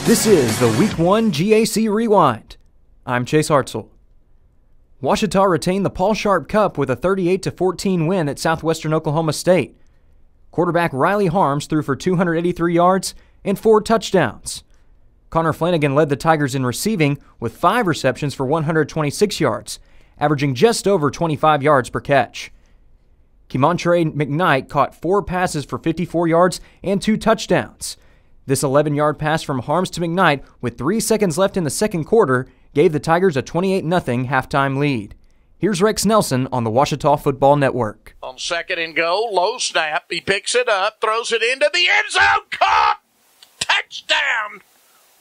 This is the Week 1 GAC Rewind. I'm Chase Hartzell. Ouachita retained the Paul Sharp Cup with a 38-14 win at Southwestern Oklahoma State. Quarterback Riley Harms threw for 283 yards and 4 touchdowns. Connor Flanagan led the Tigers in receiving with 5 receptions for 126 yards, averaging just over 25 yards per catch. Kemontre McKnight caught 4 passes for 54 yards and 2 touchdowns. This 11-yard pass from Harms to McKnight with 3 seconds left in the second quarter gave the Tigers a 28-0 halftime lead. Here's Rex Nelson on the Ouachita Football Network. On second and goal, low snap. He picks it up, throws it into the end zone. Caught! Touchdown!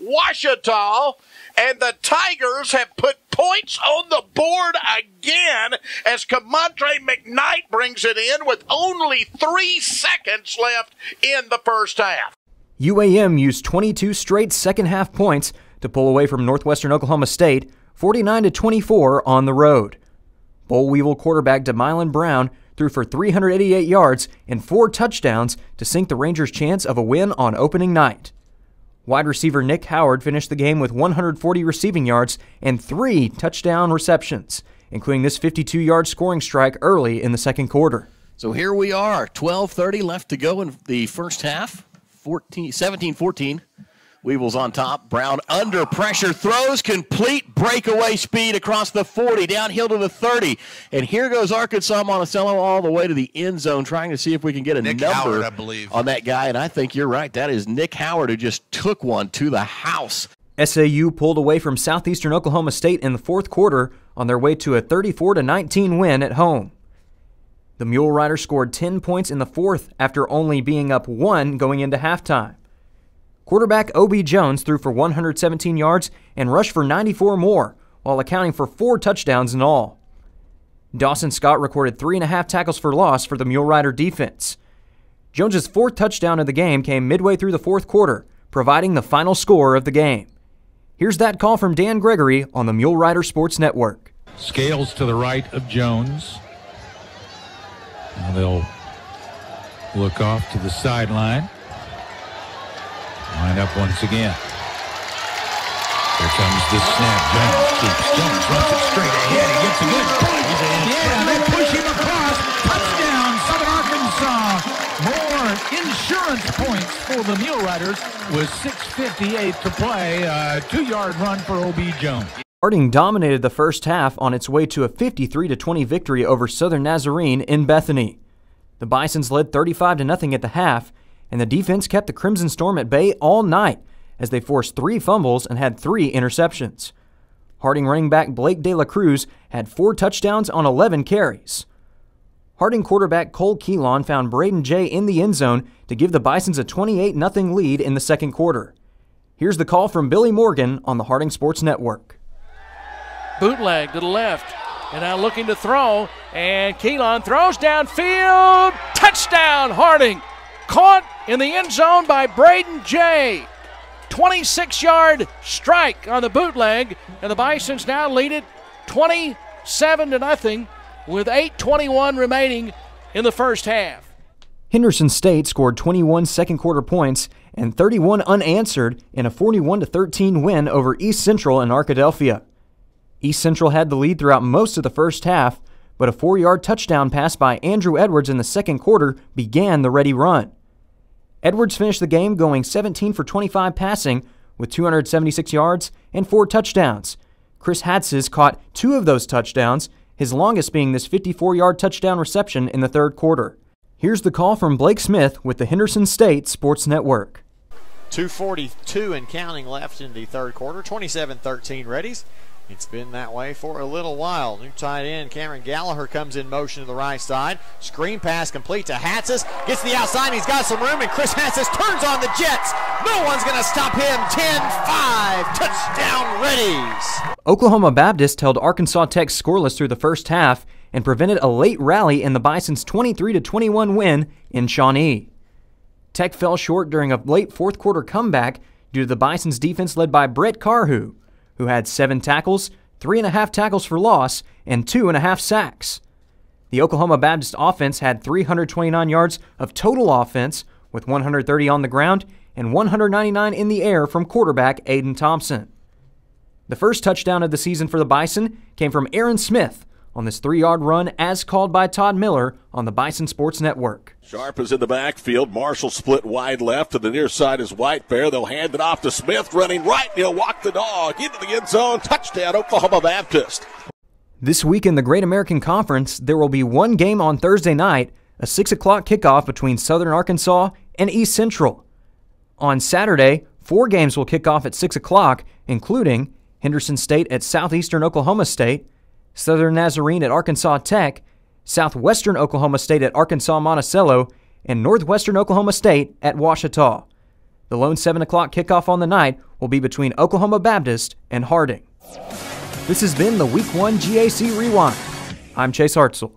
Ouachita, and the Tigers have put points on the board again as Kemontre McKnight brings it in with only 3 seconds left in the first half. UAM used 22 straight second-half points to pull away from Northwestern Oklahoma State, 49-24 on the road. Boll Weevil quarterback DeMylan Brown threw for 388 yards and 4 touchdowns to sink the Rangers' chance of a win on opening night. Wide receiver Nick Howard finished the game with 140 receiving yards and 3 touchdown receptions, including this 52-yard scoring strike early in the second quarter. So here we are, 12:30 left to go in the first half. 17-14. Weevils on top. Brown under pressure. Throws complete breakaway speed across the 40, downhill to the 30. And here goes Arkansas-Monticello all the way to the end zone, trying to see if we can get a Nick number Howard, I believe, on that guy. And I think you're right. That is Nick Howard, who just took one to the house. SAU pulled away from Southeastern Oklahoma State in the fourth quarter on their way to a 34-19 win at home. The Mule Riders scored 10 points in the fourth after only being up 1 going into halftime. Quarterback O.B. Jones threw for 117 yards and rushed for 94 more, while accounting for 4 touchdowns in all. Dawson Scott recorded 3.5 tackles for loss for the Mule Rider defense. Jones's 4th touchdown of the game came midway through the fourth quarter, providing the final score of the game. Here's that call from Dan Gregory on the Mule Rider Sports Network. Scales to the right of Jones. Now they'll look off to the sideline. Line up once again. Here comes the snap. Jones keeps. Jones runs it straight ahead. He gets a good push. Yeah, they push him across. Touchdown, Southern Arkansas. More insurance points for the Mule Riders with 6:58 to play. A 2-yard run for O.B. Jones. Harding dominated the first half on its way to a 53-20 victory over Southern Nazarene in Bethany. The Bisons led 35-0 at the half, and the defense kept the Crimson Storm at bay all night as they forced 3 fumbles and had 3 interceptions. Harding running back Blake De La Cruz had 4 touchdowns on 11 carries. Harding quarterback Cole Keelan found Braden Jay in the end zone to give the Bisons a 28-0 lead in the second quarter. Here's the call from Billy Morgan on the Harding Sports Network. Bootleg to the left, and now looking to throw, and Keelan throws downfield. Touchdown, Harding. Caught in the end zone by Braden Jay. 26-yard strike on the bootleg, and the Bisons now lead it 27-0 with 8:21 remaining in the first half. Henderson State scored 21 second-quarter points and 31 unanswered in a 41-13 win over East Central in Arkadelphia. East Central had the lead throughout most of the first half, but a 4-yard touchdown pass by Andrew Edwards in the second quarter began the ready run. Edwards finished the game going 17 for 25 passing with 276 yards and 4 touchdowns. Chris Hatzis caught 2 of those touchdowns, his longest being this 54-yard touchdown reception in the third quarter. Here's the call from Blake Smith with the Henderson State Sports Network. 2:42 and counting left in the third quarter, 27-13 Reddies. It's been that way for a little while. New tight end Cameron Gallagher comes in motion to the right side. Screen pass complete to Hatzis. Gets to the outside, and he's got some room, and Chris Hatzis turns on the Jets. No one's going to stop him. 10-5. Touchdown Reddies. Oklahoma Baptist held Arkansas Tech scoreless through the first half and prevented a late rally in the Bison's 23-21 win in Shawnee. Tech fell short during a late fourth quarter comeback due to the Bison's defense led by Brett Carhu, who had 7 tackles, 3.5 tackles for loss, and 2.5 sacks. The Oklahoma Baptist offense had 329 yards of total offense, with 130 on the ground and 199 in the air from quarterback Aiden Thompson. The first touchdown of the season for the Bison came from Aaron Smith on this 3-yard run as called by Todd Miller on the Bison Sports Network. Sharp is in the backfield. Marshall split wide left. To the near side is White Bear. They'll hand it off to Smith, running right. He'll walk the dog into the end zone. Touchdown, Oklahoma Baptist. This week in the Great American Conference, there will be one game on Thursday night, a 6 o'clock kickoff between Southern Arkansas and East Central. On Saturday, 4 games will kick off at 6 o'clock, including Henderson State at Southeastern Oklahoma State, Southern Nazarene at Arkansas Tech, Southwestern Oklahoma State at Arkansas-Monticello, and Northwestern Oklahoma State at Ouachita. The lone 7 o'clock kickoff on the night will be between Oklahoma Baptist and Harding. This has been the Week 1 GAC Rewind. I'm Chase Hartzell.